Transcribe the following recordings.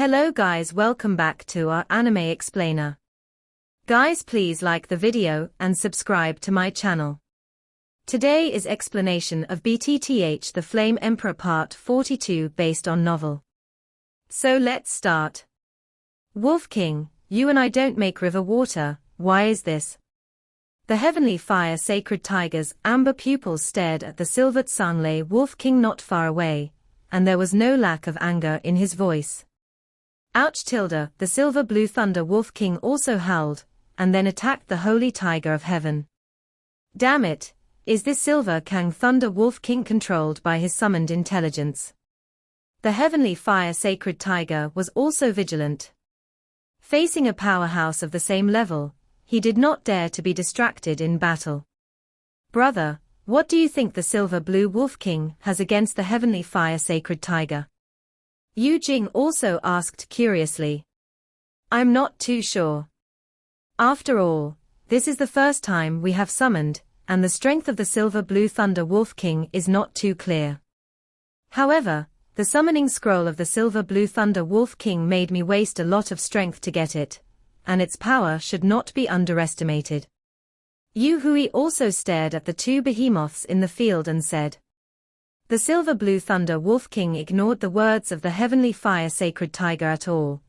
Hello guys, welcome back to our anime explainer. Guys, please like the video and subscribe to my channel. Today is explanation of BTTH The Flame Emperor Part 42 based on novel. So let's start. Wolf King, you and I don't make river water, why is this? The heavenly fire sacred tiger's amber pupils stared at the silvered Sanglei Wolf King not far away, and there was no lack of anger in his voice. Ouch! The silver blue thunder Wolf King also howled, and then attacked the holy tiger of heaven. Damn it, is this silver Kang Thunder Wolf King controlled by his summoned intelligence? The heavenly fire sacred tiger was also vigilant. Facing a powerhouse of the same level, he did not dare to be distracted in battle. Brother, what do you think the silver blue Wolf King has against the heavenly fire sacred tiger? Yu Jing also asked curiously. I'm not too sure. After all, this is the first time we have summoned, and the strength of the silver blue thunder Wolf King is not too clear. However, the summoning scroll of the silver blue thunder Wolf King made me waste a lot of strength to get it, and its power should not be underestimated. Yu Hui also stared at the two behemoths in the field and said. The silver blue thunder Wolf King ignored the words of the heavenly fire sacred tiger at all,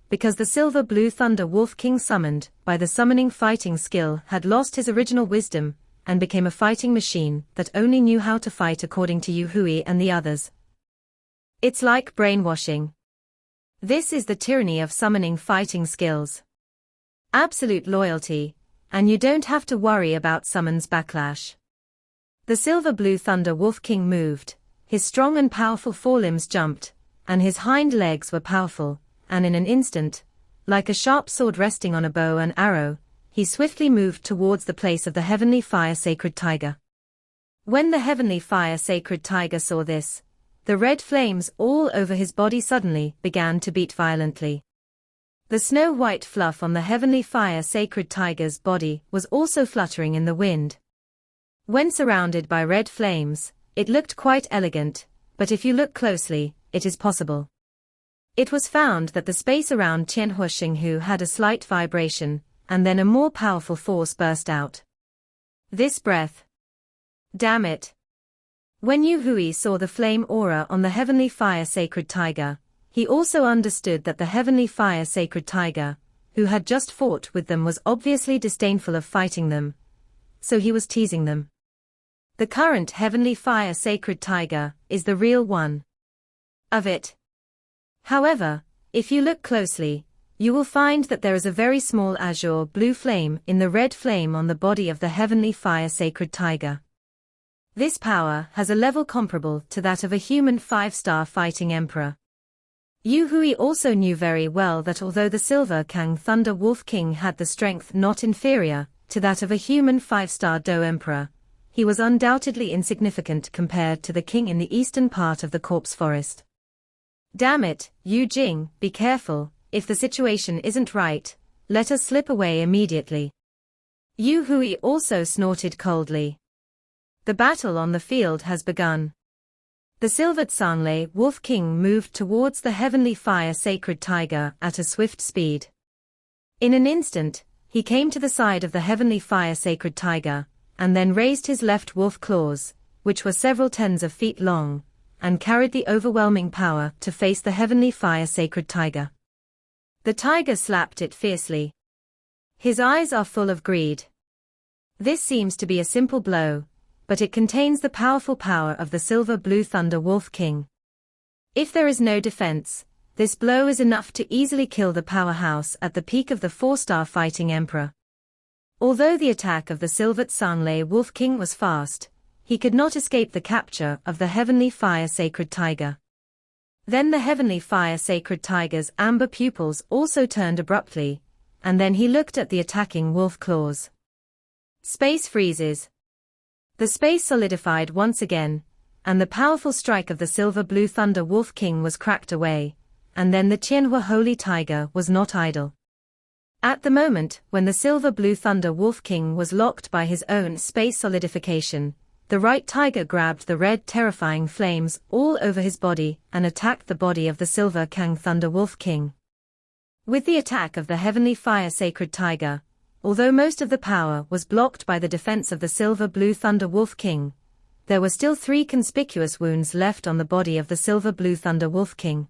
because the silver blue thunder Wolf King summoned by the summoning fighting skill had lost his original wisdom, and became a fighting machine that only knew how to fight according to Yu Hui and the others. It's like brainwashing. This is the tyranny of summoning fighting skills. Absolute loyalty, and you don't have to worry about summons backlash. The silver blue thunder Wolf King moved, his strong and powerful forelimbs jumped, and his hind legs were powerful, and in an instant, like a sharp sword resting on a bow and arrow, he swiftly moved towards the place of the heavenly fire sacred tiger. When the heavenly fire sacred tiger saw this, the red flames all over his body suddenly began to beat violently. The snow-white fluff on the heavenly fire sacred tiger's body was also fluttering in the wind. When surrounded by red flames, it looked quite elegant, but if you look closely, it is possible. It was found that the space around Qianhua Xinghu had a slight vibration, and then a more powerful force burst out. This breath. Damn it. When Yu Hui saw the flame aura on the heavenly fire sacred tiger, he also understood that the heavenly fire sacred tiger, who had just fought with them, was obviously disdainful of fighting them, so he was teasing them. The current heavenly fire sacred tiger is the real one of it. However, if you look closely, you will find that there is a very small azure blue flame in the red flame on the body of the heavenly fire sacred tiger. This power has a level comparable to that of a human 5-star fighting emperor. Yu Hui also knew very well that although the silver Kang Thunder Wolf King had the strength not inferior to that of a human 5-star Do Emperor, he was undoubtedly insignificant compared to the king in the eastern part of the corpse forest. Damn it, Yu Jing, be careful, if the situation isn't right, let us slip away immediately. Yu Hui also snorted coldly. The battle on the field has begun. The silvered Sanglei Wolf King moved towards the heavenly fire sacred tiger at a swift speed. In an instant, he came to the side of the heavenly fire sacred tiger, and then raised his left wolf claws, which were several tens of feet long, and carried the overwhelming power to face the heavenly fire sacred tiger. The tiger slapped it fiercely. His eyes are full of greed. This seems to be a simple blow, but it contains the powerful power of the silver blue thunder Wolf King. If there is no defense, this blow is enough to easily kill the powerhouse at the peak of the 4-star fighting emperor. Although the attack of the silvered Sanglei Wolf King was fast, he could not escape the capture of the heavenly fire sacred tiger. Then the heavenly fire sacred tiger's amber pupils also turned abruptly, and then he looked at the attacking wolf claws. Space freezes. The space solidified once again, and the powerful strike of the silver blue thunder Wolf King was cracked away, and then the Qianhua holy tiger was not idle. At the moment when the silver blue thunder Wolf King was locked by his own space solidification, the right tiger grabbed the red terrifying flames all over his body and attacked the body of the silver Kang Thunder Wolf King. With the attack of the heavenly fire sacred tiger, although most of the power was blocked by the defense of the silver blue Thunder Wolf King, there were still 3 conspicuous wounds left on the body of the silver blue Thunder Wolf King.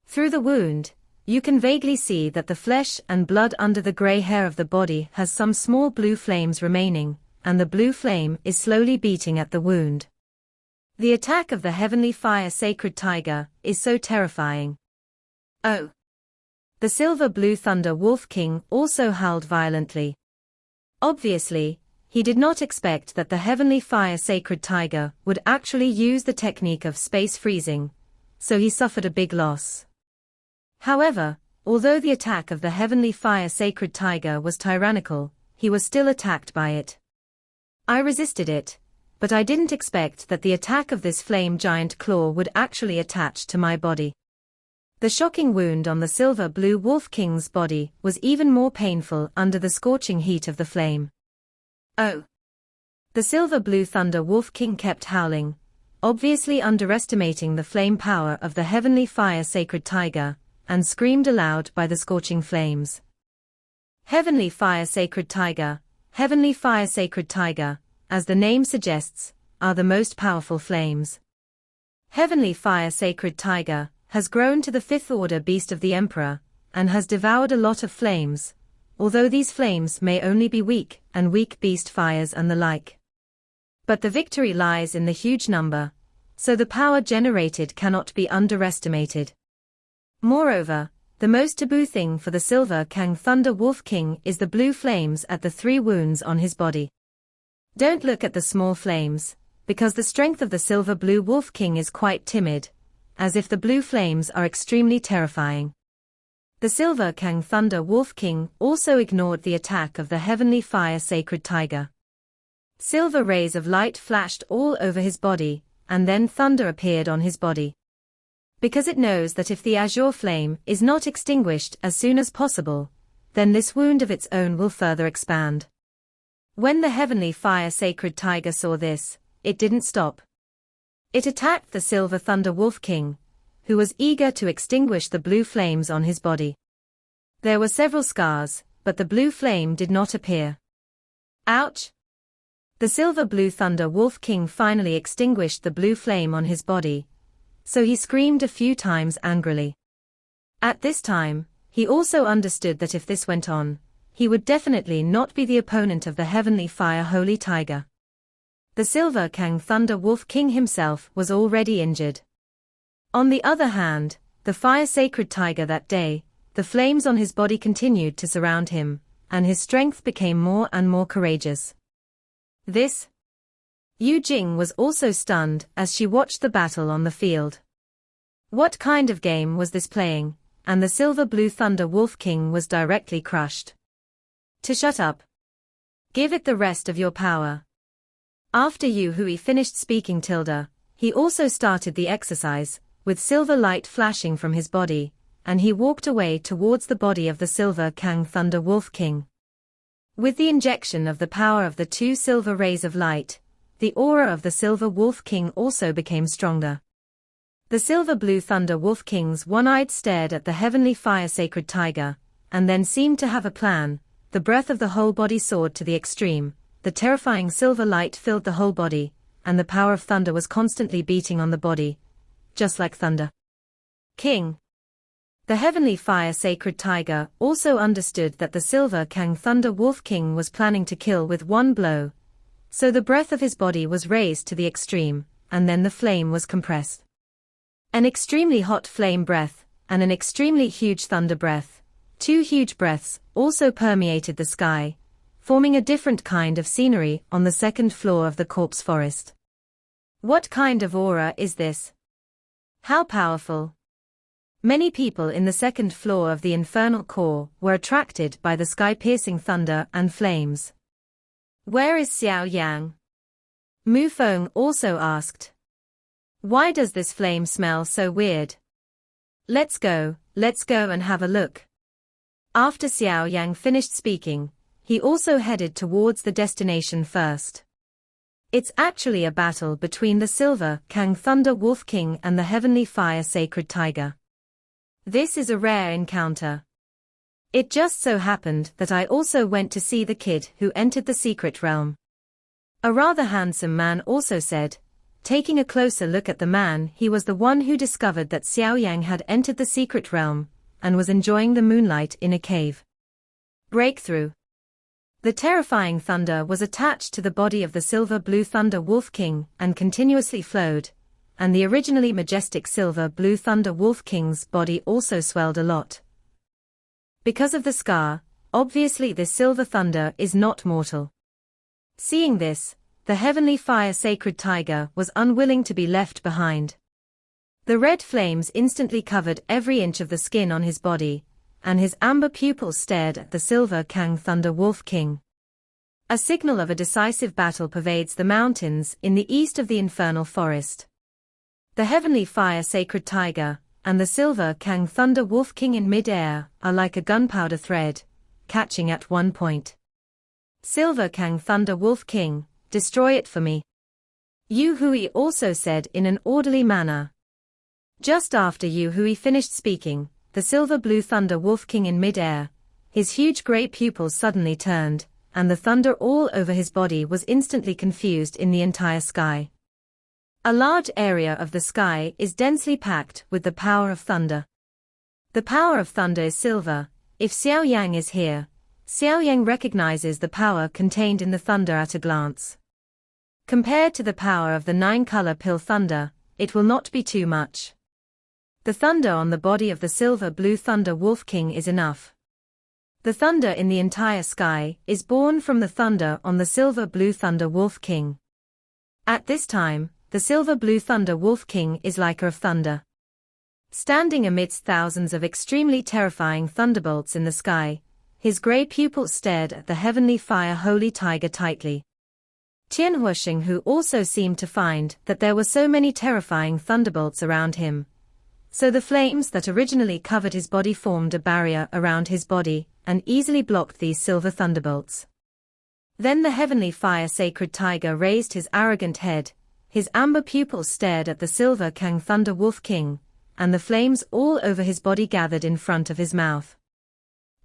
Through the wound, you can vaguely see that the flesh and blood under the gray hair of the body has some small blue flames remaining, and the blue flame is slowly beating at the wound. The attack of the heavenly fire sacred tiger is so terrifying. Oh! The silver blue Thunder Wolf King also howled violently. Obviously, he did not expect that the heavenly fire sacred tiger would actually use the technique of space freezing, so he suffered a big loss. However, although the attack of the heavenly fire sacred tiger was tyrannical, he was still attacked by it. I resisted it, but I didn't expect that the attack of this flame giant claw would actually attach to my body. The shocking wound on the silver blue Wolf King's body was even more painful under the scorching heat of the flame. Oh! The silver blue Thunder Wolf King kept howling, obviously underestimating the flame power of the heavenly fire sacred tiger, and screamed aloud by the scorching flames. Heavenly fire sacred tiger, heavenly fire sacred tiger, as the name suggests, are the most powerful flames. Heavenly fire sacred tiger has grown to the 5th order beast of the Emperor, and has devoured a lot of flames, although these flames may only be weak beast fires and the like. But the victory lies in the huge number, so the power generated cannot be underestimated. Moreover, the most taboo thing for the silver Kang Thunder Wolf King is the blue flames at the 3 wounds on his body. Don't look at the small flames, because the strength of the silver blue Wolf King is quite timid, as if the blue flames are extremely terrifying. The silver Kang Thunder Wolf King also ignored the attack of the heavenly fire sacred tiger. Silver rays of light flashed all over his body, and then thunder appeared on his body. Because it knows that if the azure flame is not extinguished as soon as possible, then this wound of its own will further expand. When the heavenly fire sacred tiger saw this, it didn't stop. It attacked the silver Thunder Wolf King, who was eager to extinguish the blue flames on his body. There were several scars, but the blue flame did not appear. Ouch! The silver blue Thunder Wolf King finally extinguished the blue flame on his body, so he screamed a few times angrily. At this time, he also understood that if this went on, he would definitely not be the opponent of the heavenly fire holy tiger. The silver Kang Thunder Wolf King himself was already injured. On the other hand, the fire sacred tiger that day, the flames on his body continued to surround him, and his strength became more and more courageous. This? Yu Jing was also stunned as she watched the battle on the field. What kind of game was this playing? And the silver blue Thunder Wolf King was directly crushed. To shut up. Give it the rest of your power. After Yu Hui finished speaking he also started the exercise, with silver light flashing from his body, and he walked away towards the body of the silver Kang Thunder Wolf King. With the injection of the power of the 2 silver rays of light, the aura of the silver Wolf King also became stronger. The silver blue Thunder Wolf King's one-eyed stared at the heavenly fire sacred tiger, and then seemed to have a plan. The breath of the whole body soared to the extreme, the terrifying silver light filled the whole body, and the power of thunder was constantly beating on the body, just like thunder. King. The heavenly fire sacred tiger also understood that the silver Kang Thunder Wolf King was planning to kill with one blow, so the breath of his body was raised to the extreme, and then the flame was compressed. An extremely hot flame breath, and an extremely huge thunder breath, 2 huge breaths, also permeated the sky, forming a different kind of scenery on the 2nd floor of the corpse forest. What kind of aura is this? How powerful? Many people in the 2nd floor of the infernal core were attracted by the sky-piercing thunder and flames. Where is Xiao Yan? Mu Feng also asked. Why does this flame smell so weird? Let's go and have a look. After Xiao Yang finished speaking, he also headed towards the destination first. It's actually a battle between the Silver Kang Thunder Wolf King and the Heavenly Fire Sacred Tiger. This is a rare encounter. It just so happened that I also went to see the kid who entered the secret realm. A rather handsome man also said. Taking a closer look at the man, he was the one who discovered that Xiao Yan had entered the secret realm and was enjoying the moonlight in a cave. Breakthrough. The terrifying thunder was attached to the body of the silver-blue Thunder Wolf King and continuously flowed, and the originally majestic silver-blue Thunder Wolf King's body also swelled a lot. Because of the scar, obviously this silver thunder is not mortal. Seeing this, the Heavenly Fire Sacred Tiger was unwilling to be left behind. The red flames instantly covered every inch of the skin on his body, and his amber pupils stared at the Silver Kang Thunder Wolf King. A signal of a decisive battle pervades the mountains in the east of the infernal forest. The Heavenly Fire Sacred Tiger and the Silver Kang Thunder Wolf King in mid-air are like a gunpowder thread, catching at one point. Silver Kang Thunder Wolf King, destroy it for me. Yu Hui also said in an orderly manner. Just after Yu Hui finished speaking, the silver-blue Thunder Wolf King in mid-air, his huge grey pupils suddenly turned, and the thunder all over his body was instantly confused in the entire sky. A large area of the sky is densely packed with the power of thunder. The power of thunder is silver. If Xiao Yang is here, Xiao Yang recognizes the power contained in the thunder at a glance. Compared to the power of the 9-color pill thunder, it will not be too much. The thunder on the body of the silver-blue Thunder Wolf King is enough. The thunder in the entire sky is born from the thunder on the silver-blue Thunder Wolf King. At this time, the silver-blue Thunder Wolf King is like a of thunder. Standing amidst thousands of extremely terrifying thunderbolts in the sky, his grey pupils stared at the Heavenly Fire Holy Tiger tightly. Tianhuasheng, who also seemed to find that there were so many terrifying thunderbolts around him, so the flames that originally covered his body formed a barrier around his body and easily blocked these silver thunderbolts. Then the Heavenly Fire Sacred Tiger raised his arrogant head, his amber pupils stared at the Silver Kang Thunder Wolf King, and the flames all over his body gathered in front of his mouth.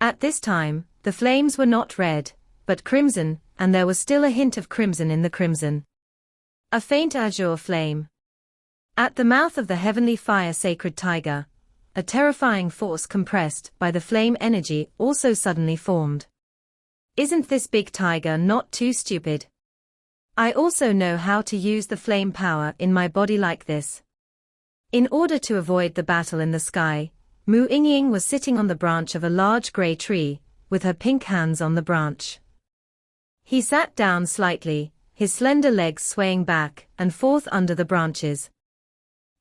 At this time, the flames were not red, but crimson, and there was still a hint of crimson in the crimson. A faint azure flame. At the mouth of the Heavenly Fire Sacred Tiger, a terrifying force compressed by the flame energy also suddenly formed. Isn't this big tiger not too stupid? I also know how to use the flame power in my body like this. In order to avoid the battle in the sky, Mu Yingying was sitting on the branch of a large grey tree, with her pink hands on the branch. He sat down slightly, his slender legs swaying back and forth under the branches.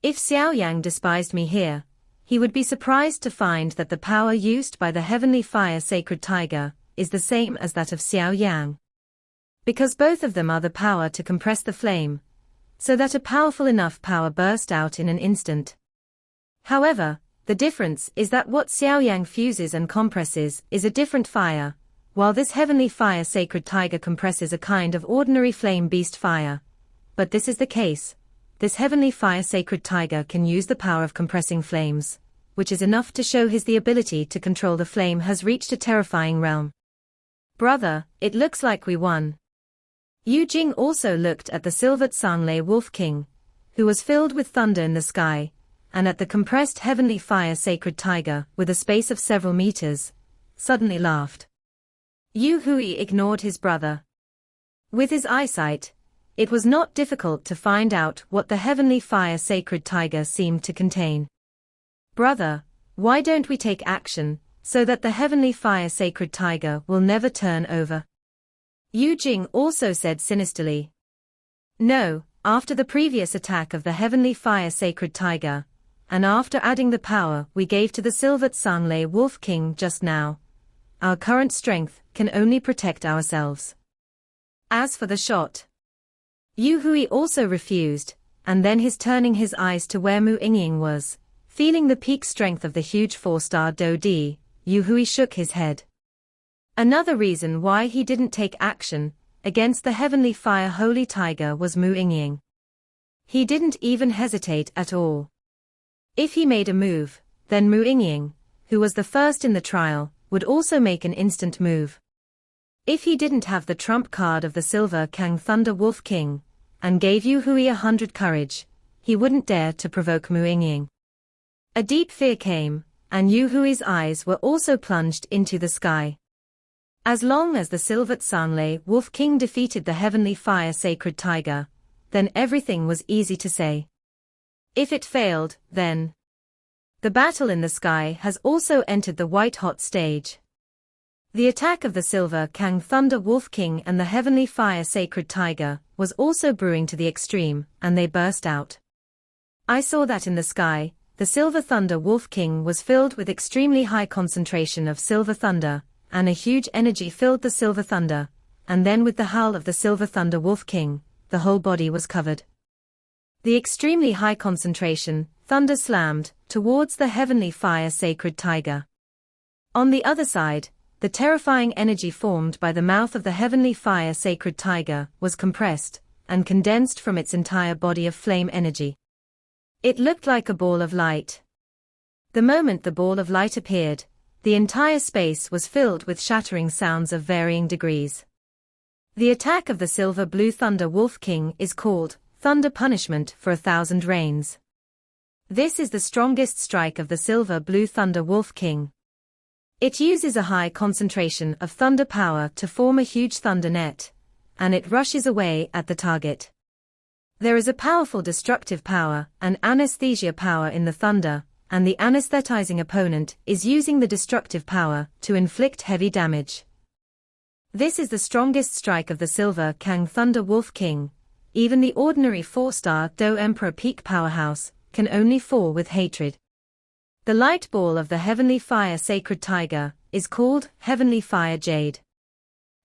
If Xiao Yang despised me here, he would be surprised to find that the power used by the Heavenly Fire Sacred Tiger is the same as that of Xiao Yang. Because both of them are the power to compress the flame, so that a powerful enough power burst out in an instant. However, the difference is that what Xiao Yang fuses and compresses is a different fire, while this Heavenly Fire Sacred Tiger compresses a kind of ordinary flame beast fire. But this is the case. This Heavenly Fire Sacred Tiger can use the power of compressing flames, which is enough to show the ability to control the flame has reached a terrifying realm. Brother, it looks like we won. Yu Jing also looked at the Silver Tsanglei Wolf King, who was filled with thunder in the sky, and at the compressed Heavenly Fire Sacred Tiger with a space of several meters, suddenly laughed. Yu Hui ignored his brother. With his eyesight, it was not difficult to find out what the Heavenly Fire Sacred Tiger seemed to contain. Brother, why don't we take action, so that the Heavenly Fire Sacred Tiger will never turn over? Yu Jing also said sinisterly. No, after the previous attack of the Heavenly Fire Sacred Tiger, and after adding the power we gave to the Silver Tsanglei Wolf King just now, our current strength can only protect ourselves. As for the shot, Yu Hui also refused, and then turning his eyes to where Mu Yingying was, feeling the peak strength of the huge 4-star Do Di, Yu Hui shook his head. Another reason why he didn't take action against the heavenly fire holy tiger was Mu Yingying. He didn't even hesitate at all. If he made a move, then Mu Yingying, who was the first in the trial, would also make an instant move. If he didn't have the trump card of the Silver Kang Thunder Wolf King, and gave Yu Hui 100 courage, he wouldn't dare to provoke Mu Yingying. A deep fear came, and Yu Hui's eyes were also plunged into the sky. As long as the Silver Tsanglei Wolf King defeated the heavenly fire sacred tiger, then everything was easy to say. If it failed, then the battle in the sky has also entered the white-hot stage. The attack of the Silver Kang Thunder Wolf King and the heavenly fire sacred tiger was also brewing to the extreme, and they burst out. I saw that in the sky, the Silver Thunder Wolf King was filled with extremely high concentration of silver thunder, and a huge energy filled the silver thunder, and then with the howl of the Silver Thunder Wolf King, the whole body was covered. The extremely high concentration, thunder slammed, towards the heavenly fire sacred tiger. On the other side, the terrifying energy formed by the mouth of the heavenly fire sacred tiger was compressed, and condensed from its entire body of flame energy. It looked like a ball of light. The moment the ball of light appeared, the entire space was filled with shattering sounds of varying degrees. The attack of the Silver Blue Thunder Wolf King is called Thunder Punishment for 1,000 Rains. This is the strongest strike of the Silver Blue Thunder Wolf King. It uses a high concentration of thunder power to form a huge thunder net, and it rushes away at the target. There is a powerful destructive power and anesthesia power in the thunder, and the anesthetizing opponent is using the destructive power to inflict heavy damage. This is the strongest strike of the Silver Kang Thunder Wolf King. Even the ordinary 4-star Do Emperor Peak Powerhouse can only fall with hatred. The light ball of the Heavenly Fire Sacred Tiger is called Heavenly Fire Jade.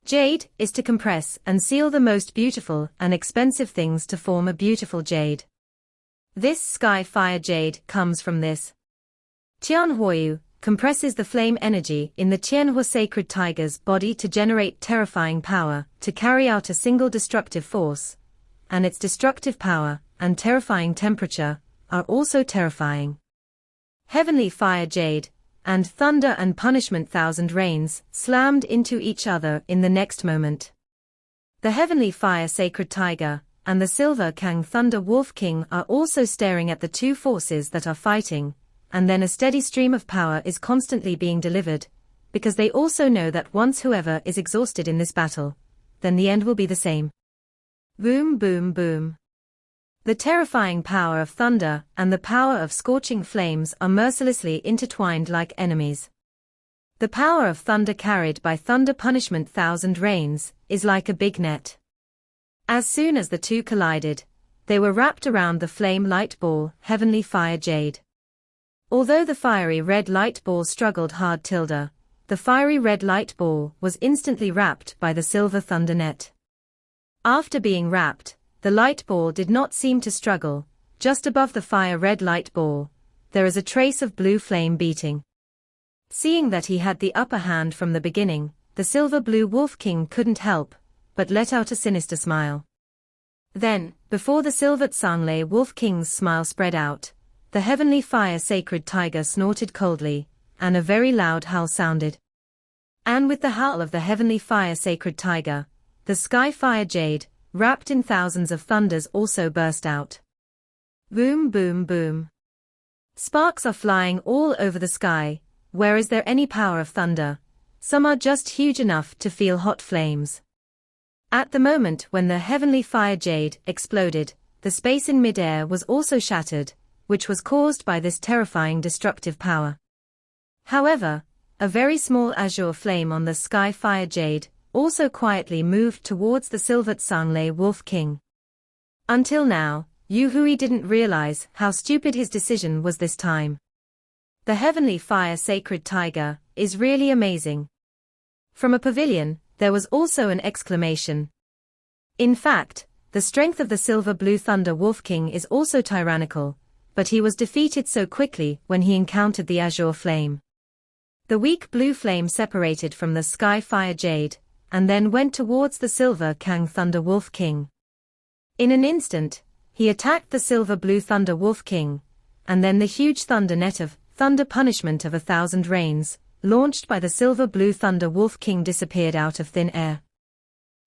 Jade is to compress and seal the most beautiful and expensive things to form a beautiful jade. This Sky Fire Jade comes from this. Tianhuoyu compresses the flame energy in the Tianhua Sacred Tiger's body to generate terrifying power to carry out a single destructive force, and its destructive power and terrifying temperature are also terrifying. Heavenly Fire Jade and Thunder and Punishment 1,000 Rains slammed into each other in the next moment. The Heavenly Fire Sacred Tiger and the Silver Kang Thunder Wolf King are also staring at the two forces that are fighting, and then a steady stream of power is constantly being delivered, because they also know that once whoever is exhausted in this battle, then the end will be the same. Boom, boom, boom. The terrifying power of thunder and the power of scorching flames are mercilessly intertwined like enemies. The power of thunder carried by Thunder Punishment 1,000 Rains is like a big net. As soon as the two collided, they were wrapped around the flame light ball, Heavenly Fire Jade. Although the fiery red light ball struggled hard, the fiery red light ball was instantly wrapped by the silver thunder net. After being wrapped, the light ball did not seem to struggle. Just above the fire red light ball, there is a trace of blue flame beating. Seeing that he had the upper hand from the beginning, the Silver Blue Wolf King couldn't help but let out a sinister smile. Then, before the Silver Tsanglei Wolf King's smile spread out, the Heavenly Fire Sacred Tiger snorted coldly, and a very loud howl sounded. And with the howl of the Heavenly Fire Sacred Tiger, the Sky Fire Jade, wrapped in thousands of thunders, also burst out. Boom, boom, boom. Sparks are flying all over the sky. Where is there any power of thunder? Some are just huge enough to feel hot flames. At the moment when the Heavenly Fire Jade exploded, the space in midair was also shattered, which was caused by this terrifying destructive power. However, a very small azure flame on the Sky Fire Jade also quietly moved towards the Silver Tsanglei Wolf King. Until now, Yu Hui didn't realize how stupid his decision was this time. The Heavenly Fire Sacred Tiger is really amazing. From a pavilion, there was also an exclamation. In fact, the strength of the Silver Blue Thunder Wolf King is also tyrannical, but he was defeated so quickly when he encountered the azure flame. The weak blue flame separated from the Sky Fire Jade, and then went towards the Silver Kang Thunder Wolf King. In an instant, he attacked the Silver Blue Thunder Wolf King, and then the huge thunder net of thunder punishment of 1,000 rains, launched by the Silver Blue Thunder Wolf King, disappeared out of thin air.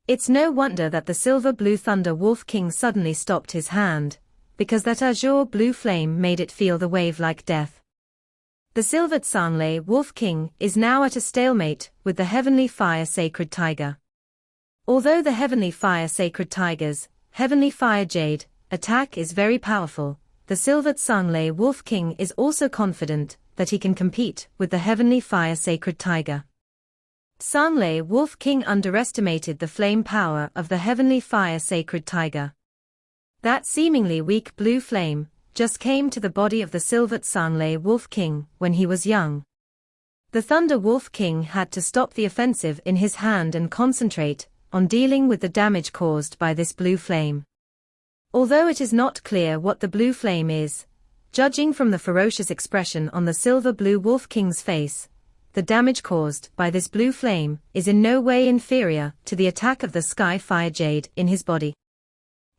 It's no wonder that the Silver Blue Thunder Wolf King suddenly stopped his hand, because that azure blue flame made it feel the wave like death. The Silvered Sanglei Wolf King is now at a stalemate with the Heavenly Fire Sacred Tiger. Although the Heavenly Fire Sacred Tiger's Heavenly Fire Jade attack is very powerful, the Silvered Sanglei Wolf King is also confident that he can compete with the Heavenly Fire Sacred Tiger. Sanglei Wolf King underestimated the flame power of the Heavenly Fire Sacred Tiger. That seemingly weak blue flame just came to the body of the Silvered Sanglei Wolf King when he was young. The Thunder Wolf King had to stop the offensive in his hand and concentrate on dealing with the damage caused by this blue flame. Although it is not clear what the blue flame is, judging from the ferocious expression on the Silver Blue Wolf King's face, the damage caused by this blue flame is in no way inferior to the attack of the Sky Fire Jade in his body.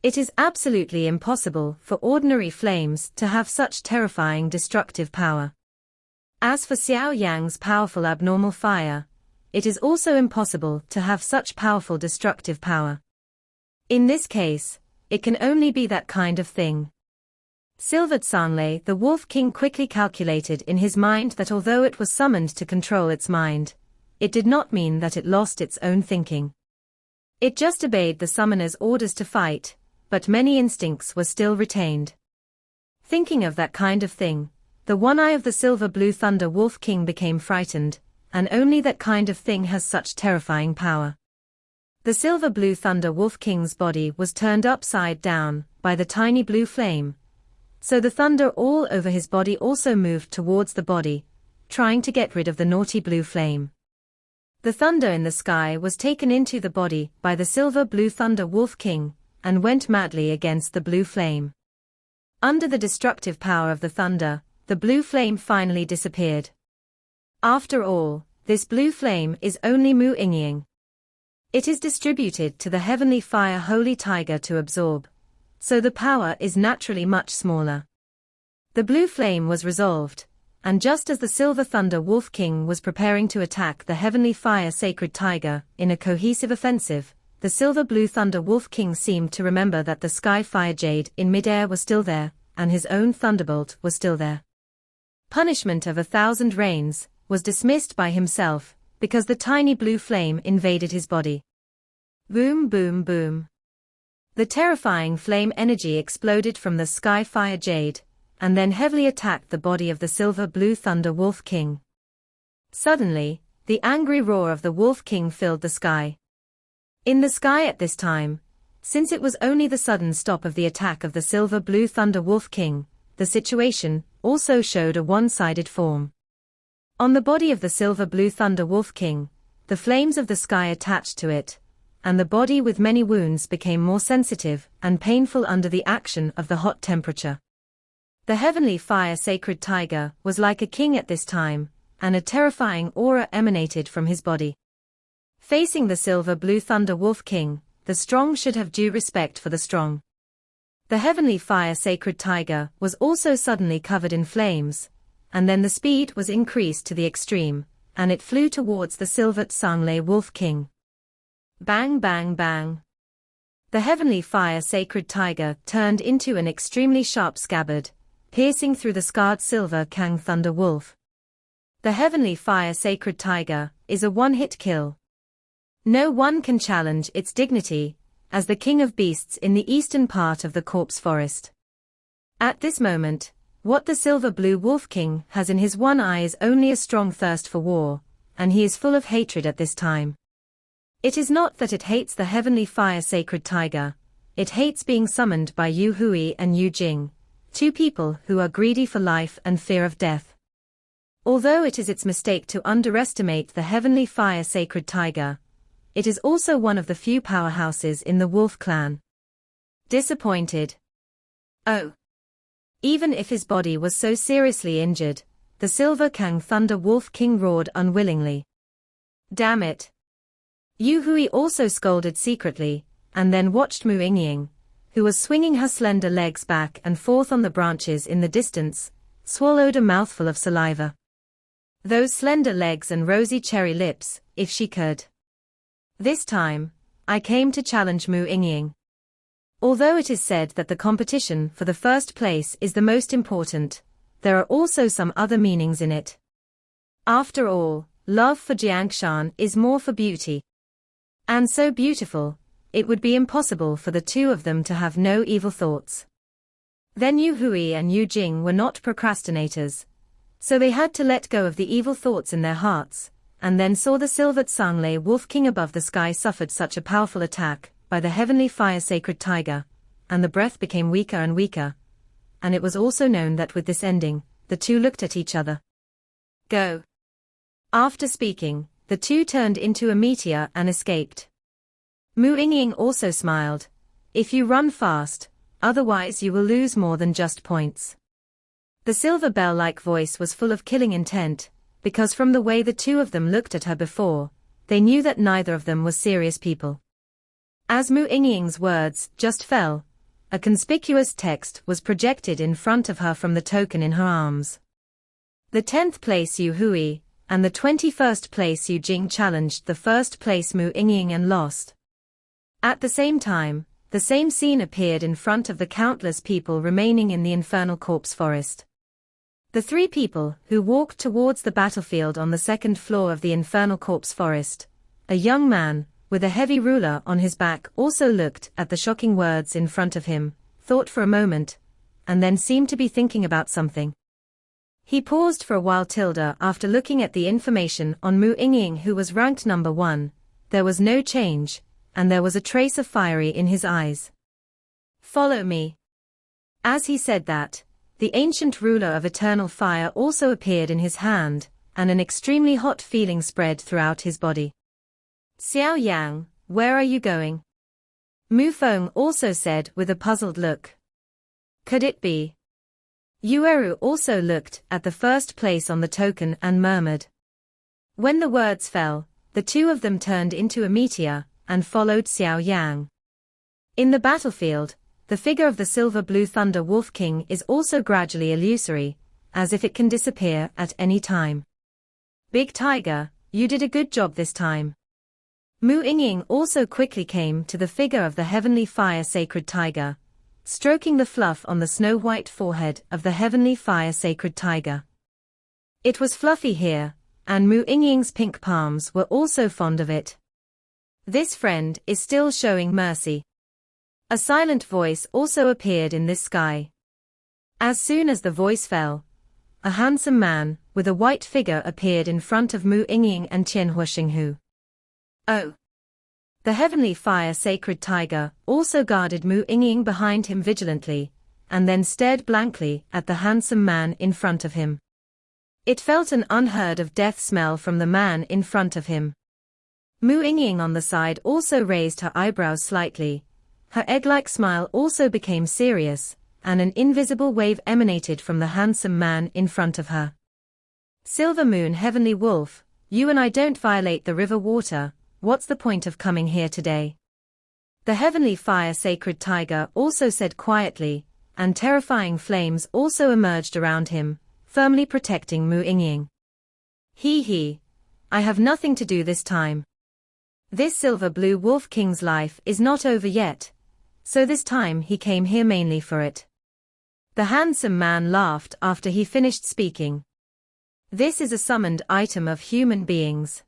It is absolutely impossible for ordinary flames to have such terrifying destructive power. As for Xiao Yan's powerful abnormal fire, it is also impossible to have such powerful destructive power. In this case, it can only be that kind of thing. Silvered Sanglei the Wolf King quickly calculated in his mind that although it was summoned to control its mind, it did not mean that it lost its own thinking. It just obeyed the summoner's orders to fight, but many instincts were still retained. Thinking of that kind of thing, the one eye of the Silver Blue Thunder Wolf King became frightened, and only that kind of thing has such terrifying power. The Silver Blue Thunder Wolf King's body was turned upside down by the tiny blue flame, so the thunder all over his body also moved towards the body, trying to get rid of the naughty blue flame. The thunder in the sky was taken into the body by the Silver Blue Thunder Wolf King, and went madly against the blue flame. Under the destructive power of the thunder, the blue flame finally disappeared. After all, this blue flame is only Mu Ying. It is distributed to the Heavenly Fire Holy Tiger to absorb, so the power is naturally much smaller. The blue flame was resolved, and just as the Silver Thunder Wolf King was preparing to attack the Heavenly Fire Sacred Tiger in a cohesive offensive, the Silver Blue Thunder Wolf King seemed to remember that the Sky Fire Jade in midair was still there, and his own thunderbolt was still there. Punishment of 1,000 rains was dismissed by himself, because the tiny blue flame invaded his body. Boom boom boom. The terrifying flame energy exploded from the Sky Fire Jade, and then heavily attacked the body of the Silver Blue Thunder Wolf King. Suddenly, the angry roar of the Wolf King filled the sky. In the sky at this time, since it was only the sudden stop of the attack of the Silver Blue Thunder Wolf King, the situation also showed a one-sided form. On the body of the Silver Blue Thunder Wolf King, the flames of the sky attached to it, and the body with many wounds became more sensitive and painful under the action of the hot temperature. The Heavenly Fire Sacred Tiger was like a king at this time, and a terrifying aura emanated from his body. Facing the Silver Blue Thunder Wolf King, the strong should have due respect for the strong. The Heavenly Fire Sacred Tiger was also suddenly covered in flames, and then the speed was increased to the extreme, and it flew towards the Silvered Sanglei Wolf King. Bang bang bang. The Heavenly Fire Sacred Tiger turned into an extremely sharp scabbard, piercing through the scarred Silver Kang Thunder Wolf. The Heavenly Fire Sacred Tiger is a one-hit kill. No one can challenge its dignity, as the king of beasts in the eastern part of the corpse forest. At this moment, what the Silver Blue Wolf King has in his one eye is only a strong thirst for war, and he is full of hatred at this time. It is not that it hates the Heavenly Fire Sacred Tiger, it hates being summoned by Yu Hui and Yu Jing, two people who are greedy for life and fear of death. Although it is its mistake to underestimate the Heavenly Fire Sacred Tiger, it is also one of the few powerhouses in the Wolf clan. Disappointed. Oh. Even if his body was so seriously injured, the Silver Kang Thunder Wolf King roared unwillingly. Damn it. Yu Hui also scolded secretly, and then watched Mu Yingying, who was swinging her slender legs back and forth on the branches in the distance, swallowed a mouthful of saliva. Those slender legs and rosy cherry lips, if she could. This time, I came to challenge Mu Yingying. Although it is said that the competition for the first place is the most important, there are also some other meanings in it. After all, love for Jiangshan is more for beauty. And so beautiful, it would be impossible for the two of them to have no evil thoughts. Then Yu Hui and Yu Jing were not procrastinators, so they had to let go of the evil thoughts in their hearts, and then saw the silvered Sanglei Wolf King above the sky suffered such a powerful attack by the heavenly fire sacred tiger, and the breath became weaker and weaker, and it was also known that with this ending, the two looked at each other. Go. After speaking, the two turned into a meteor and escaped. Mu Yingying also smiled. If you run fast, otherwise you will lose more than just points. The silver bell-like voice was full of killing intent, because from the way the two of them looked at her before, they knew that neither of them was serious people. As Mu Yingying's words just fell, a conspicuous text was projected in front of her from the token in her arms. The 10th place Yu Hui, and the 21st place Yu Jing challenged the first place Mu Yingying and lost. At the same time, the same scene appeared in front of the countless people remaining in the infernal corpse forest. The three people who walked towards the battlefield on the second floor of the infernal corpse forest, a young man, with a heavy ruler on his back also looked at the shocking words in front of him, thought for a moment, and then seemed to be thinking about something. He paused for a while after looking at the information on Mu Yingying who was ranked number 1, there was no change, and there was a trace of fiery in his eyes. Follow me. As he said that, the ancient ruler of eternal fire also appeared in his hand, and an extremely hot feeling spread throughout his body. Xiao Yan, where are you going? Mu Feng also said with a puzzled look. Could it be? Yu Eru also looked at the first place on the token and murmured. When the words fell, the two of them turned into a meteor, and followed Xiao Yang. In the battlefield, the figure of the silver blue thunder wolf king is also gradually illusory, as if it can disappear at any time. Big Tiger, you did a good job this time. Mu Yingying also quickly came to the figure of the heavenly fire sacred tiger, stroking the fluff on the snow-white forehead of the heavenly fire sacred tiger. It was fluffy here, and Mu Yingying's pink palms were also fond of it. This friend is still showing mercy. A silent voice also appeared in this sky. As soon as the voice fell, a handsome man with a white figure appeared in front of Mu Yingying and Tianhua Xinghu. Oh! The heavenly fire sacred tiger also guarded Mu Yingying behind him vigilantly, and then stared blankly at the handsome man in front of him. It felt an unheard of death smell from the man in front of him. Mu Yingying on the side also raised her eyebrows slightly. Her egg-like smile also became serious, and an invisible wave emanated from the handsome man in front of her. Silver Moon Heavenly Wolf, you and I don't violate the river water, what's the point of coming here today? The heavenly fire sacred tiger also said quietly, and terrifying flames also emerged around him, firmly protecting Mu Yingying. He, I have nothing to do this time. This silver blue wolf king's life is not over yet, so this time he came here mainly for it. The handsome man laughed after he finished speaking. This is a summoned item of human beings.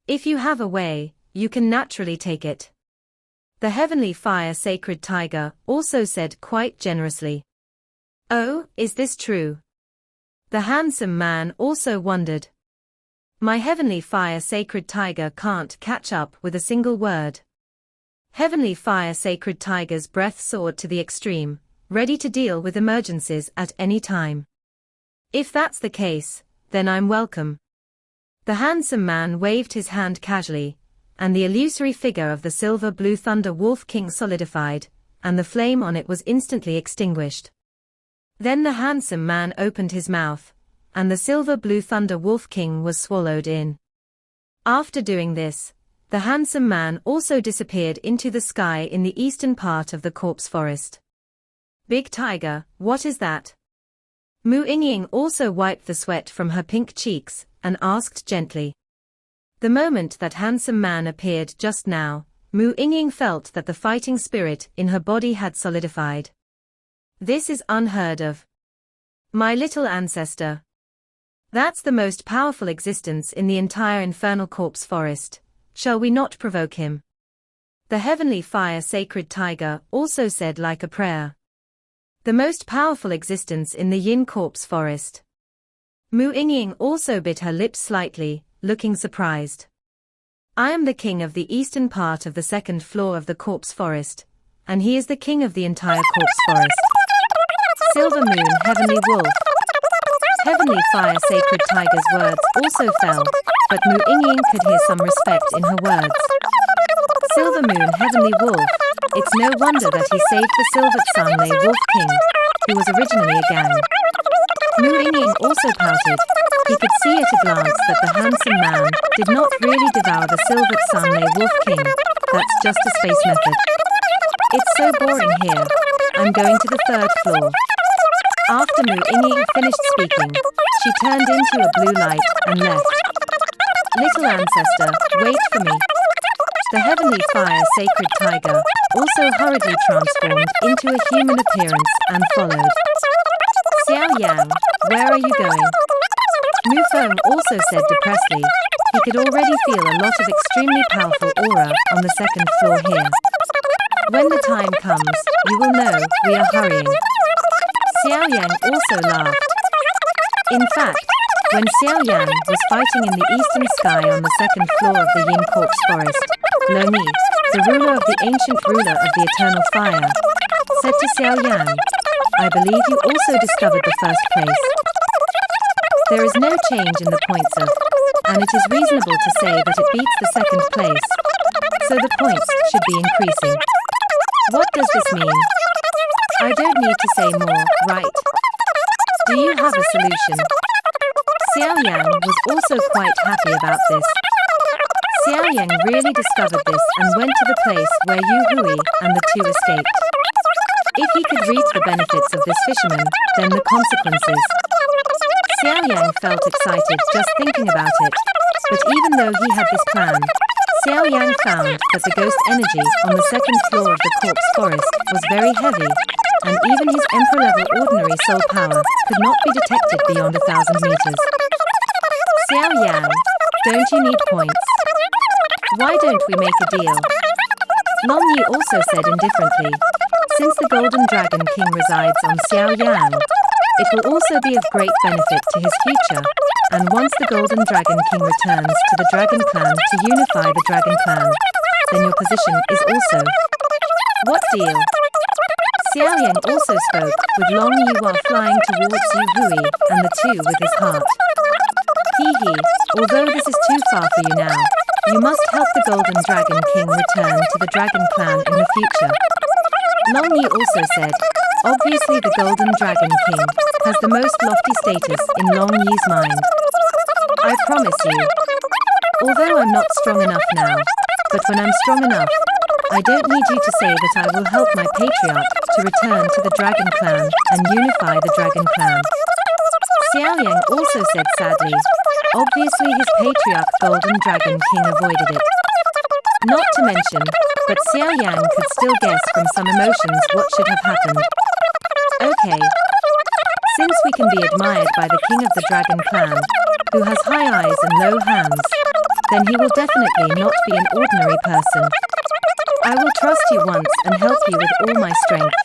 If you have a way, you can naturally take it. The heavenly fire sacred tiger also said quite generously. Oh, is this true? The handsome man also wondered. My heavenly fire sacred tiger can't catch up with a single word. Heavenly fire sacred tiger's breath soared to the extreme, ready to deal with emergencies at any time. If that's the case, then I'm welcome. The handsome man waved his hand casually, and the illusory figure of the silver blue thunder wolf king solidified, and the flame on it was instantly extinguished. Then the handsome man opened his mouth, and the silver blue thunder wolf king was swallowed in. After doing this, The handsome man also disappeared into the sky in the eastern part of the corpse forest. Big tiger, what is that? Mu Yingying also wiped the sweat from her pink cheeks and asked gently. The moment that handsome man appeared just now, Mu Yingying felt that the fighting spirit in her body had solidified. This is unheard of. My little ancestor. That's the most powerful existence in the entire infernal corpse forest. Shall we not provoke him? The heavenly fire sacred tiger also said like a prayer. The most powerful existence in the yin corpse forest. Mu Yingying also bit her lips slightly, looking surprised. I am the king of the eastern part of the second floor of the corpse forest, and he is the king of the entire corpse forest. Silver moon, heavenly wolf. Heavenly fire sacred tiger's words also fell, but Mu Yingying could hear some respect in her words. Silver moon, heavenly wolf. It's no wonder that he saved the Silvered Sunlay Wolf King, who was originally a gang. Mu Yingying also pouted. He could see at a glance that the handsome man did not really devour the Silvered Sunlay Wolf King. That's just a space method. It's so boring here. I'm going to the third floor. After Mu Yingying finished speaking, she turned into a blue light and left. Little ancestor, wait for me. The heavenly fire sacred tiger also hurriedly transformed into a human appearance and followed. Xiao Yan, where are you going? Mu Feng also said depressedly. He could already feel a lot of extremely powerful aura on the second floor here. When the time comes, you will know we are hurrying. Xiao Yan also laughed. In fact, when Xiao Yan was fighting in the eastern sky on the second floor of the Yin Corpse Forest, Lo Ni, the ruler of the ancient ruler of the eternal fire, said to Xiao Yan, I believe you also discovered the first place. There is no change in the points of, and it is reasonable to say that it beats the second place. So the points should be increasing. What does this mean? I don't need to say more, right? Do you have a solution? Xiao Yang was also quite happy about this. Xiao Yang really discovered this and went to the place where Yu Hui and the two escaped. If he could reap the benefits of this fisherman, then the consequences. Xiao Yang felt excited just thinking about it, but even though he had this plan, Xiao Yang found that the ghost energy on the second floor of the corpse forest was very heavy, and even his emperor-level ordinary soul power could not be detected beyond 1,000 meters. Xiao Yang, don't you need points? Why don't we make a deal? Long Yi also said indifferently, since the Golden Dragon King resides on Xiao Yang, it will also be of great benefit to his future, and once the Golden Dragon King returns to the Dragon Clan to unify the Dragon Clan, then your position is also. What deal? Xiao Yang also spoke, with Long Yi while flying towards Yu Hui and the two with his heart. Hee, although this is too far for you now, you must help the Golden Dragon King return to the Dragon Clan in the future. Long Yi also said, obviously the Golden Dragon King has the most lofty status in Long Yi's mind. I promise you. Although I'm not strong enough now, but when I'm strong enough, I don't need you to say that I will help my patriarch to return to the Dragon Clan and unify the Dragon Clan. Xiao Yang also said sadly, obviously his patriarch Golden Dragon King avoided it. Not to mention, but Xiao Yang could still guess from some emotions what should have happened. Okay. Since we can be admired by the king of the Dragon Clan, who has high eyes and low hands, then he will definitely not be an ordinary person. I will trust you once and help you with all my strength.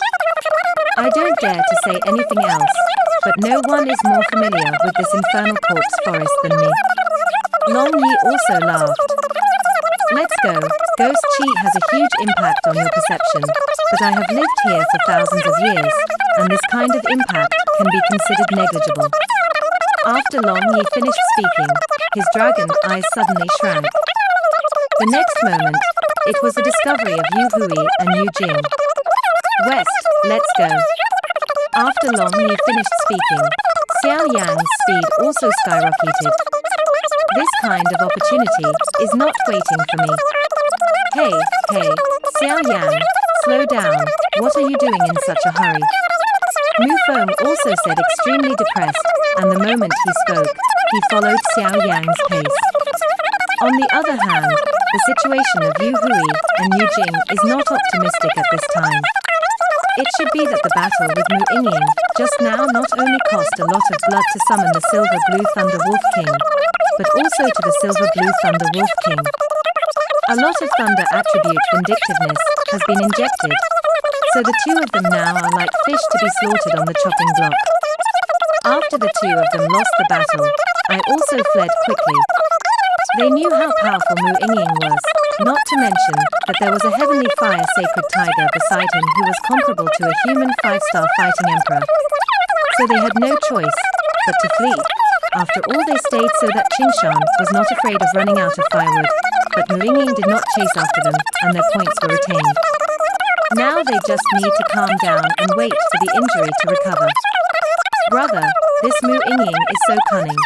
I don't dare to say anything else, but no one is more familiar with this infernal corpse forest than me. Long Yi also laughed. Let's go. Ghost Chi has a huge impact on your perception, but I have lived here for thousands of years, and this kind of impact can be considered negligible. After Long Yi finished speaking, his dragon eyes suddenly shrank. The next moment, it was the discovery of Yu Hui and Yu Jing. West, let's go. After Long Yi finished speaking, Xiao Yang's speed also skyrocketed. This kind of opportunity is not waiting for me. Hey, Xiao Yan, slow down, what are you doing in such a hurry? Mu Feng also said extremely depressed, and the moment he spoke, he followed Xiao Yang's pace. On the other hand, the situation of Yu Hui and Yu Jing is not optimistic at this time. It should be that the battle with Mu Yingying just now not only cost a lot of blood to summon the Silver Blue Thunder Wolf King, but also to the Silver Blue Thunder Wolf King. A lot of thunder attribute vindictiveness has been injected, so the two of them now are like fish to be slaughtered on the chopping block. After the two of them lost the battle, I also fled quickly. They knew how powerful Mu Yingying was, not to mention that there was a heavenly fire sacred tiger beside him who was comparable to a human 5-star fighting emperor. So they had no choice but to flee. After all, they stayed so that Qingshan was not afraid of running out of firewood, but Mu Yingying did not chase after them, and their points were retained. Now they just need to calm down and wait for the injury to recover. Brother, this Mu Yingying is so cunning.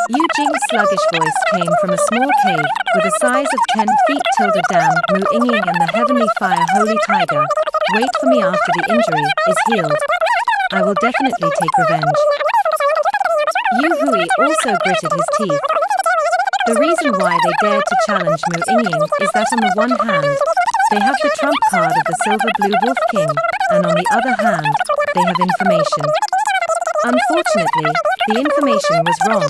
Yu Jing's sluggish voice came from a small cave with a size of 10 feet. Damn, Mu Yingying and the heavenly fire holy tiger, wait for me after the injury is healed. I will definitely take revenge. Yu Hui also gritted his teeth. The reason why they dared to challenge Mu Yingying is that on the one hand, they have the trump card of the Silver Blue Wolf King, and on the other hand, they have information. Unfortunately, the information was wrong,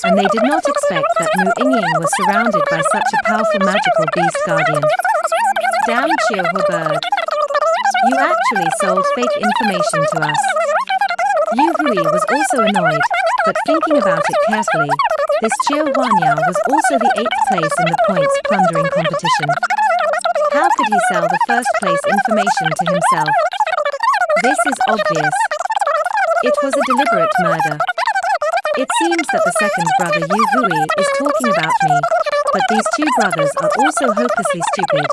and they did not expect that Mu Yingying was surrounded by such a powerful magical beast guardian. Damn Chiaohu bird. You actually sold fake information to us. Yu Hui was also annoyed, but thinking about it carefully, this Chiao Huanyao was also the 8th place in the points plundering competition. How could he sell the first place information to himself? This is obvious. It was a deliberate murder. It seems that the second brother Yu Hui is talking about me, but these two brothers are also hopelessly stupid.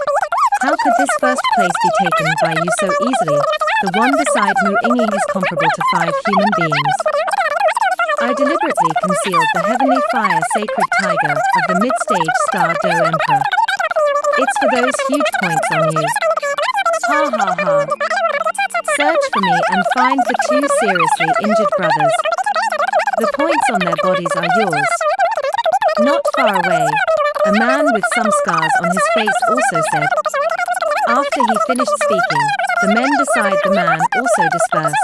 How could this first place be taken by you so easily? The one beside Mu Yingying is comparable to 5 human beings. I deliberately concealed the heavenly fire sacred tiger of the mid-stage star Do Emperor. It's for those huge points on you. Ha ha ha. Search for me and find the 2 seriously injured brothers. The points on their bodies are yours. Not far away, a man with some scars on his face also said. After he finished speaking, the men beside the man also dispersed.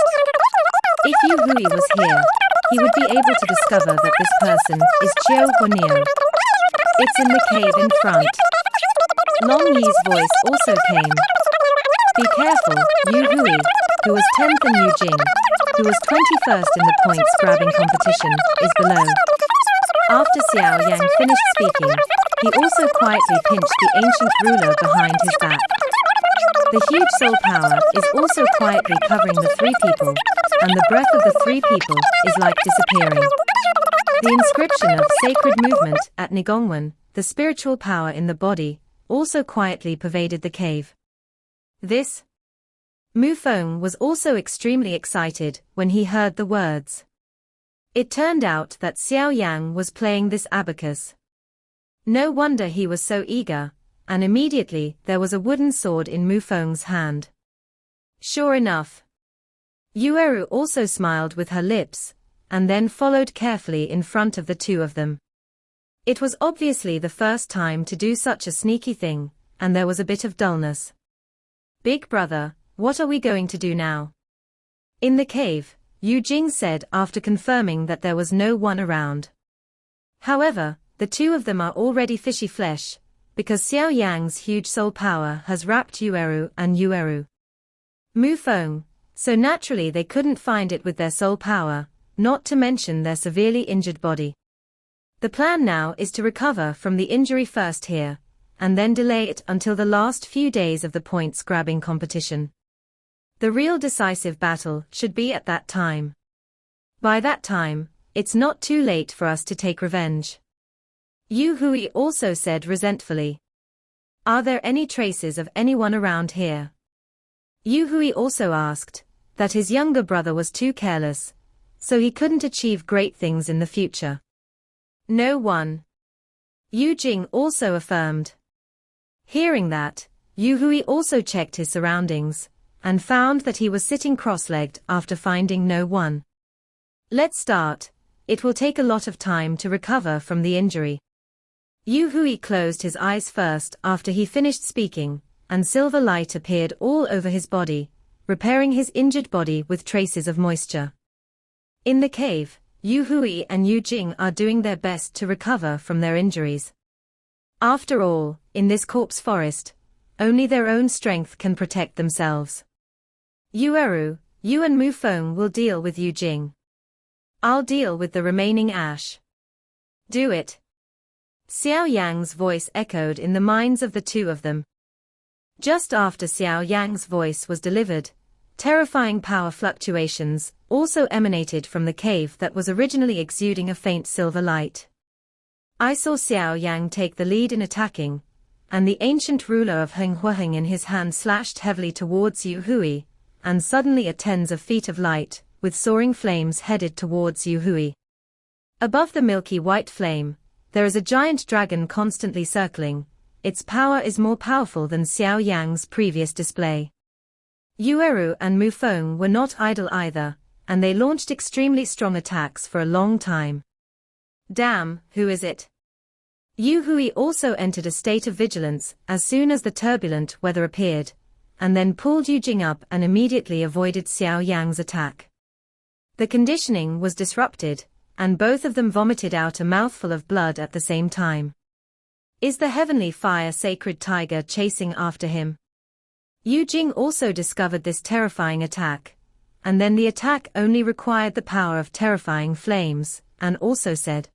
If Yu Hui was here, he would be able to discover that this person is Chiao Huanyao. It's in the cave in front. Long Yi's voice also came. Be careful, Yu Hui, who was 10th, and Yu Jing, who was 21st in the points grabbing competition, is below. After Xiao Yang finished speaking, he also quietly pinched the ancient ruler behind his back. The huge soul power is also quietly covering the 3 people, and the breath of the 3 people is like disappearing. The inscription of sacred movement at Nigongwen, the spiritual power in the body, also quietly pervaded the cave. This Mu Feng was also extremely excited when he heard the words. It turned out that Xiao Yang was playing this abacus. No wonder he was so eager, and immediately there was a wooden sword in Mu Feng's hand. Sure enough. Yueru also smiled with her lips, and then followed carefully in front of the 2 of them. It was obviously the first time to do such a sneaky thing, and there was a bit of dullness. Big brother, what are we going to do now? In the cave, Yu Jing said after confirming that there was no one around. However, the 2 of them are already fishy flesh, because Xiao Yang's huge soul power has wrapped Yueru and Yueru. Mu Feng, so naturally they couldn't find it with their soul power, not to mention their severely injured body. The plan now is to recover from the injury first here, and then delay it until the last few days of the points grabbing competition. The real decisive battle should be at that time. By that time, it's not too late for us to take revenge. Yu Hui also said resentfully. Are there any traces of anyone around here? Yu Hui also asked that his younger brother was too careless, so he couldn't achieve great things in the future. No one. Yu Jing also affirmed. Hearing that, Yu Hui also checked his surroundings, and found that he was sitting cross-legged after finding no one. Let's start. It will take a lot of time to recover from the injury. Yu Hui closed his eyes first after he finished speaking, and silver light appeared all over his body, repairing his injured body with traces of moisture. In the cave, Yu Hui and Yu Jing are doing their best to recover from their injuries. After all, in this corpse forest, only their own strength can protect themselves. Yu Eru, you and Mu Feng will deal with Yu Jing. I'll deal with the remaining ash. Do it. Xiao Yang's voice echoed in the minds of the two of them. Just after Xiao Yang's voice was delivered, terrifying power fluctuations also emanated from the cave that was originally exuding a faint silver light. I saw Xiao Yang take the lead in attacking, and the ancient ruler of Heng Huaheng in his hand slashed heavily towards Yu Hui, and suddenly a tens of feet of light, with soaring flames headed towards Yu Hui. Above the milky white flame, there is a giant dragon constantly circling. Its power is more powerful than Xiao Yang's previous display. Yu Eru and Mu Feng were not idle either, and they launched extremely strong attacks for a long time. Damn, who is it? Yu Hui also entered a state of vigilance as soon as the turbulent weather appeared, and then pulled Yu Jing up and immediately avoided Xiao Yang's attack. The conditioning was disrupted, and both of them vomited out a mouthful of blood at the same time. Is the heavenly fire sacred tiger chasing after him? Yu Jing also discovered this terrifying attack, and then the attack only required the power of terrifying flames, and also said,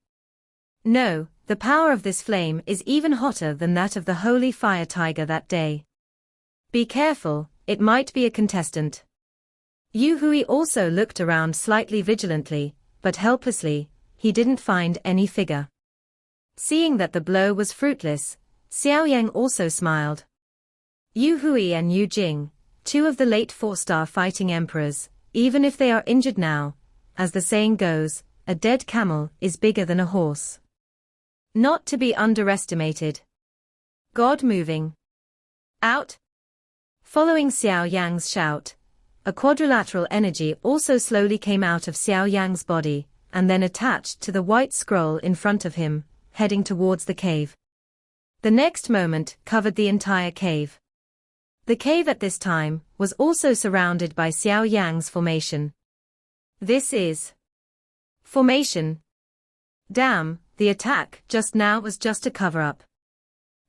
"No, the power of this flame is even hotter than that of the holy fire tiger that day. Be careful, it might be a contestant." Yu Hui also looked around slightly vigilantly, but helplessly. He didn't find any figure. Seeing that the blow was fruitless, Xiao Yang also smiled. Yu Hui and Yu Jing, two of the late four-star fighting emperors, even if they are injured now, as the saying goes, a dead camel is bigger than a horse. Not to be underestimated. God moving. Out. Following Xiao Yang's shout, a quadrilateral energy also slowly came out of Xiao Yang's body, and then attached to the white scroll in front of him, heading towards the cave. The next moment covered the entire cave. The cave at this time was also surrounded by Xiao Yang's formation. This is formation. Damn, the attack just now was just a cover-up.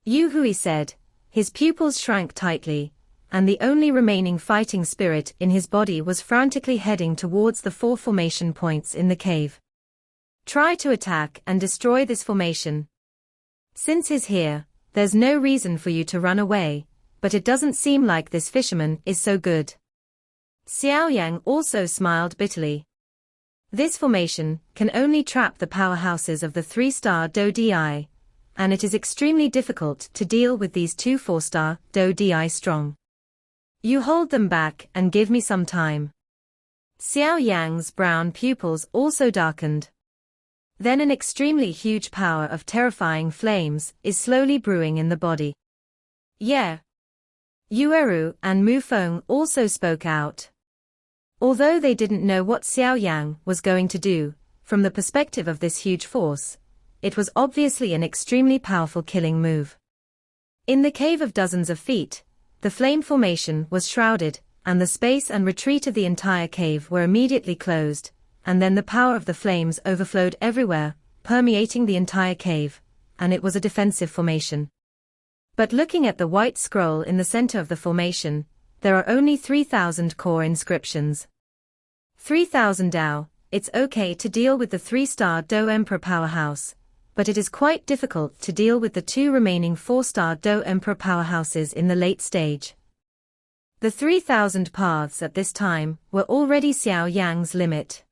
Yu Hui said. His pupils shrank tightly, and the only remaining fighting spirit in his body was frantically heading towards the 4 formation points in the cave. Try to attack and destroy this formation. Since he's here, there's no reason for you to run away, but it doesn't seem like this fisherman is so good. Xiao Yang also smiled bitterly. This formation can only trap the powerhouses of the 3-star Do Di, and it is extremely difficult to deal with these 2 4-star Do Di strong. You hold them back and give me some time. Xiao Yang's brown pupils also darkened. Then an extremely huge power of terrifying flames is slowly brewing in the body. Yeah. Yu Eru and Mu Feng also spoke out. Although they didn't know what Xiao Yang was going to do, from the perspective of this huge force, it was obviously an extremely powerful killing move. In the cave of dozens of feet, the flame formation was shrouded, and the space and retreat of the entire cave were immediately closed, and then the power of the flames overflowed everywhere, permeating the entire cave, and it was a defensive formation. But looking at the white scroll in the center of the formation, there are only 3,000 core inscriptions. 3,000 Dao. It's okay to deal with the 3-star Do Emperor powerhouse, but it is quite difficult to deal with the 2 remaining 4-star Do Emperor powerhouses in the late stage. The 3,000 paths at this time were already Xiao Yang's limit.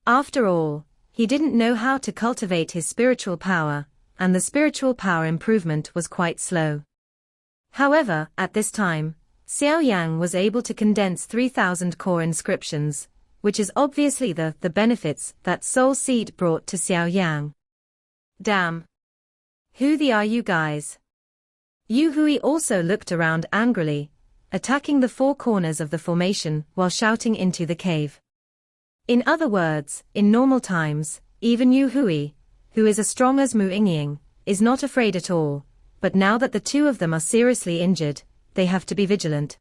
After all, he didn't know how to cultivate his spiritual power, and the spiritual power improvement was quite slow. However, at this time, Xiao Yang was able to condense 3,000 core inscriptions, which is obviously the benefits that Soul Seed brought to Xiao Yang. Damn. Who the are you guys? Yu Hui also looked around angrily, attacking the four corners of the formation while shouting into the cave. In other words, in normal times, even Yu Hui, who is as strong as Mu Yingying, is not afraid at all, but now that the two of them are seriously injured, they have to be vigilant.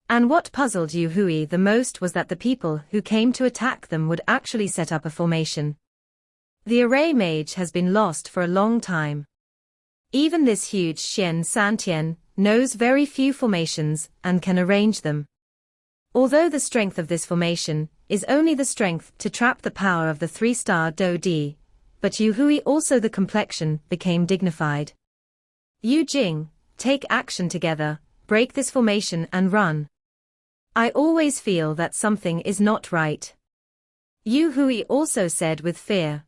And what puzzled Yu Hui the most was that the people who came to attack them would actually set up a formation. The array mage has been lost for a long time. Even this huge Xian Santian knows very few formations and can arrange them. Although the strength of this formation is only the strength to trap the power of the 3-star Do Di, but Yu Hui also the complexion became dignified. Yu Jing, take action together, break this formation and run. I always feel that something is not right. Yu Hui also said with fear.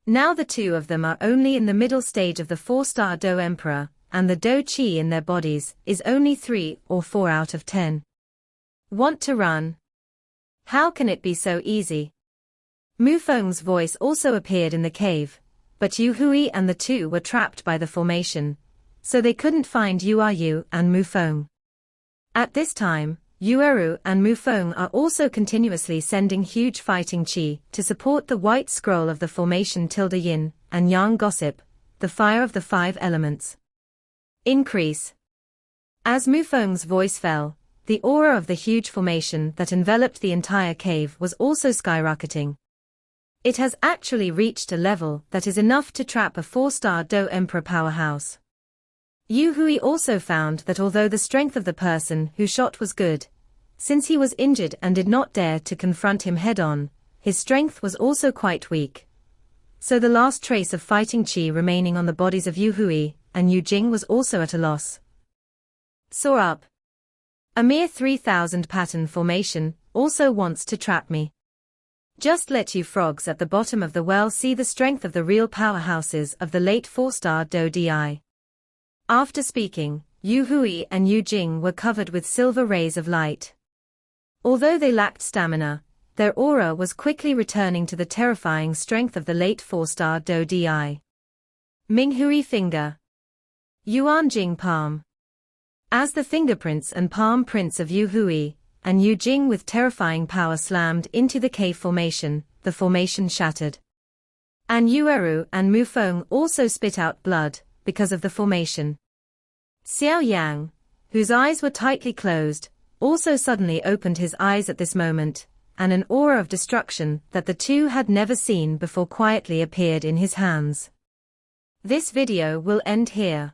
Now the two of them are only in the middle stage of the 4-star Do Emperor, and the Do Qi in their bodies is only 3 or 4 out of 10. Want to run? How can it be so easy? Mu Feng's voice also appeared in the cave, but Yu Hui and the two were trapped by the formation, so they couldn't find Yu Yu and Mu Feng. At this time, Yu Eru and Mu Feng are also continuously sending huge fighting qi to support the white scroll of the formation tilde yin and yang gossip, the fire of the 5 elements. Increase. As Mu Feng's voice fell, the aura of the huge formation that enveloped the entire cave was also skyrocketing. It has actually reached a level that is enough to trap a 4-star Do Emperor powerhouse. Yu Hui also found that although the strength of the person who shot was good, since he was injured and did not dare to confront him head-on, his strength was also quite weak. So the last trace of fighting qi remaining on the bodies of Yu Hui and Yu Jing was also at a loss. Soar up. A mere 3,000 pattern formation also wants to trap me. Just let you frogs at the bottom of the well see the strength of the real powerhouses of the late 4-star Do Di. After speaking, Yu Hui and Yu Jing were covered with silver rays of light. Although they lacked stamina, their aura was quickly returning to the terrifying strength of the late 4-star Do Di. Ming Hui finger. Yuan Jing palm. As the fingerprints and palm prints of Yu Hui and Yu Jing with terrifying power slammed into the cave formation, the formation shattered. And Yu Eru and Mu Feng also spit out blood because of the formation. Xiao Yang, whose eyes were tightly closed, also suddenly opened his eyes at this moment, and an aura of destruction that the two had never seen before quietly appeared in his hands. This video will end here.